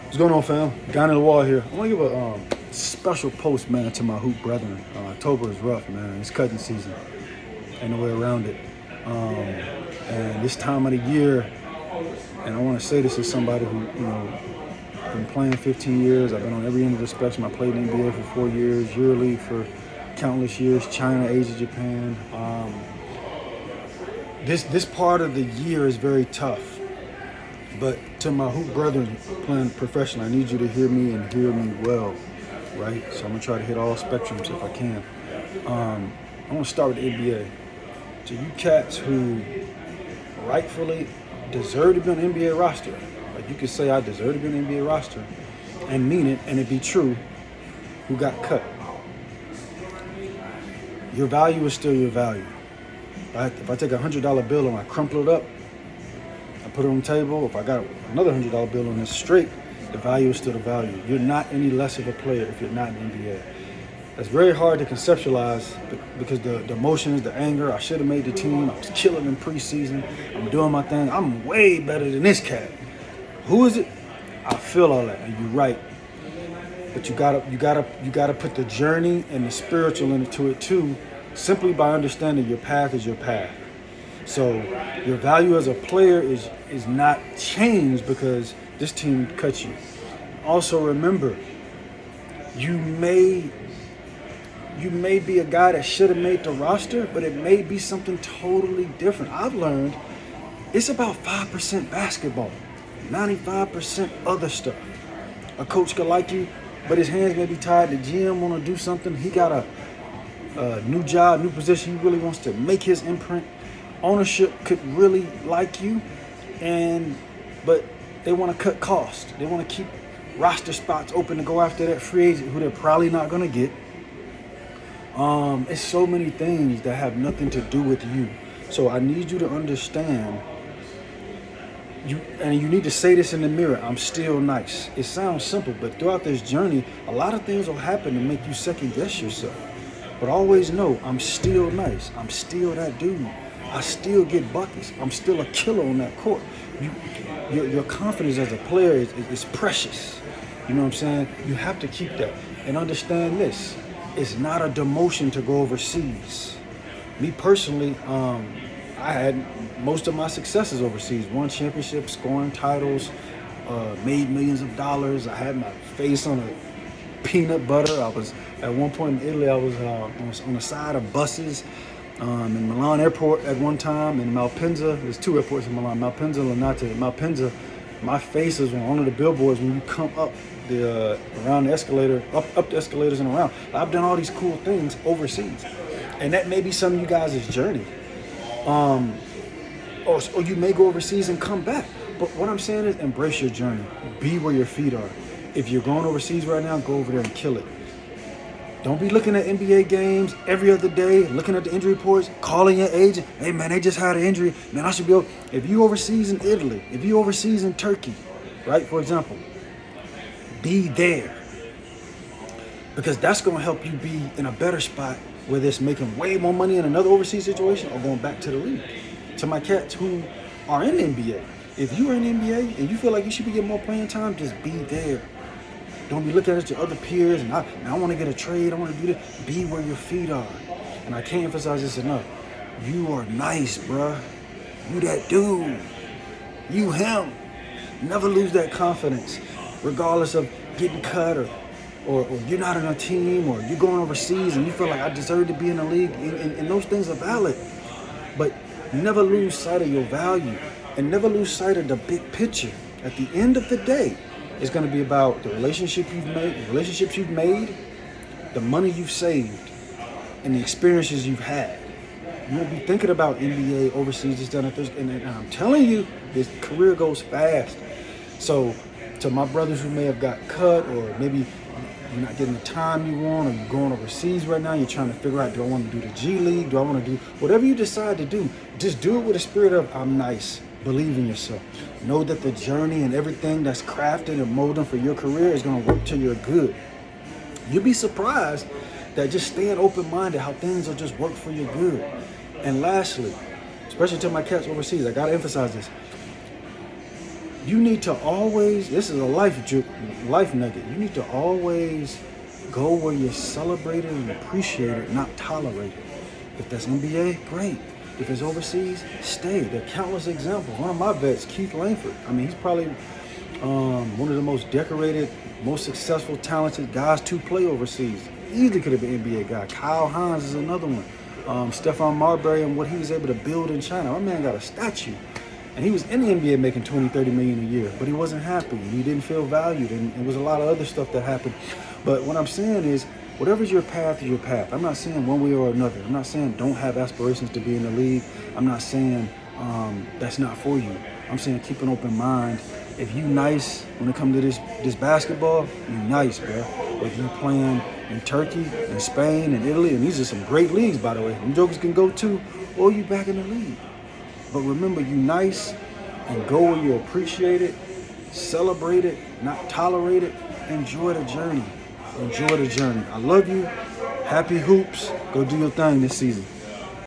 What's going on, fam? GaniLawal here. I want to give a special post, man, to my hoop brethren. October is rough, man. It's cutting season. Ain't no way around it. And this time of the year, and I want to say this as somebody who, been playing 15 years. I've been on every end of the spectrum. I played in the NBA for 4 years, EuroLeague for countless years, China, Asia, Japan. This part of the year is very tough. But to my hoop brethren playing professional, I need you to hear me and hear me well, right? So I'm going to try to hit all spectrums if I can. I want to start with the NBA. To you cats who rightfully deserve to be on the NBA roster, like you could say I deserve to be on the NBA roster and mean it and it be true, who got cut. Your value is still your value, right? If I take a $100 bill and I crumple it up, I put it on the table. If I got another $100 bill on this straight, the value is still the value. You're not any less of a player if you're not in the NBA. That's very hard to conceptualize because the emotions, the anger, I should have made the team. I was killing in preseason. I'm doing my thing. I'm way better than this cat. Who is it? I feel all that, and you're right. But you gotta put the journey and the spiritual into it too, simply by understanding your path is your path. So your value as a player is not changed because this team cut you. Also remember, you may be a guy that should have made the roster, but it may be something totally different. I've learned it's about 5% basketball, 95% other stuff. A coach could like you, but his hands may be tied. The GM want to do something. He got a new job, new position. He really wants to make his imprint. Ownership could really like you, but they want to cut costs. They want to keep roster spots open to go after that free agent who they're probably not going to get. It's so many things that have nothing to do with you. So I need you to understand, you need to say this in the mirror, I'm still nice. It sounds simple, but throughout this journey, a lot of things will happen to make you second guess yourself. But always know, I'm still nice. I'm still that dude. I still get buckets. I'm still a killer on that court. Your confidence as a player is precious. You know what I'm saying? You have to keep that. And understand this. It's not a demotion to go overseas. Me personally, I had most of my successes overseas. Won championships, scoring titles, made millions of dollars. I had my face on a peanut butter. I was, at one point in Italy, I was on the side of buses. In Milan airport at one time, in Malpensa, there's two airports in Milan, Malpensa and Linate. Malpensa, my face is on one of the billboards when you come up around the escalator, up the escalators and around. I've done all these cool things overseas. And that may be some of you guys' journey. Or you may go overseas and come back. But what I'm saying is embrace your journey. Be where your feet are. If you're going overseas right now, go over there and kill it. Don't be looking at NBA games every other day, looking at the injury reports, calling your agent. Hey, man, they just had an injury. Man, I should be okay. If you overseas in Italy, if you overseas in Turkey, right, for example, be there. Because that's going to help you be in a better spot, whether it's making way more money in another overseas situation or going back to the league. To my cats who are in the NBA, if you are in the NBA and you feel like you should be getting more playing time, just be there. Don't be looking at your other peers and I want to get a trade, I want to do this. Be where your feet are. And I can't emphasize this enough. You are nice, bruh. You that dude. You him. Never lose that confidence, regardless of getting cut or you're not on a team or you're going overseas and you feel like I deserve to be in the league. And those things are valid. But never lose sight of your value and never lose sight of the big picture. At the end of the day, it's going to be about the relationships you've made, the money you've saved, and the experiences you've had. You won't be thinking about NBA, overseas, this, that, and I'm telling you, this career goes fast. So to my brothers who may have got cut or maybe you're not getting the time you want or you're going overseas right now, you're trying to figure out, do I want to do the G League? Do I want to do whatever you decide to do? Just do it with a spirit of, I'm nice. Believe in yourself. Know that the journey and everything that's crafted and molding for your career is going to work to your good. You'll be surprised that just staying open-minded, how things will just work for your good. And lastly, especially to my cats overseas, I got to emphasize this. You need to always, this is a life nugget. You need to always go where you're celebrated and appreciated, not tolerated. If that's NBA, great. If it's overseas, stay. There are countless examples. One of my vets, Keith Langford. I mean, he's probably one of the most decorated, most successful, talented guys to play overseas. Easily could have been an NBA guy. Kyle Hines is another one. Stephon Marbury and what he was able to build in China. My man got a statue. And he was in the NBA making 20, 30 million a year, but he wasn't happy. He didn't feel valued, and there was a lot of other stuff that happened. But what I'm saying is, whatever's your path is your path. I'm not saying one way or another. I'm not saying don't have aspirations to be in the league. I'm not saying that's not for you. I'm saying keep an open mind. If you nice when it comes to this basketball, you nice, bro. If you playing in Turkey and Spain and Italy, and these are some great leagues, by the way, them jokers can go to, or you back in the league. But remember, you nice and go where you appreciate it, celebrate it, not tolerate it. Enjoy the journey. Enjoy the journey. I love you. Happy hoops. Go do your thing this season.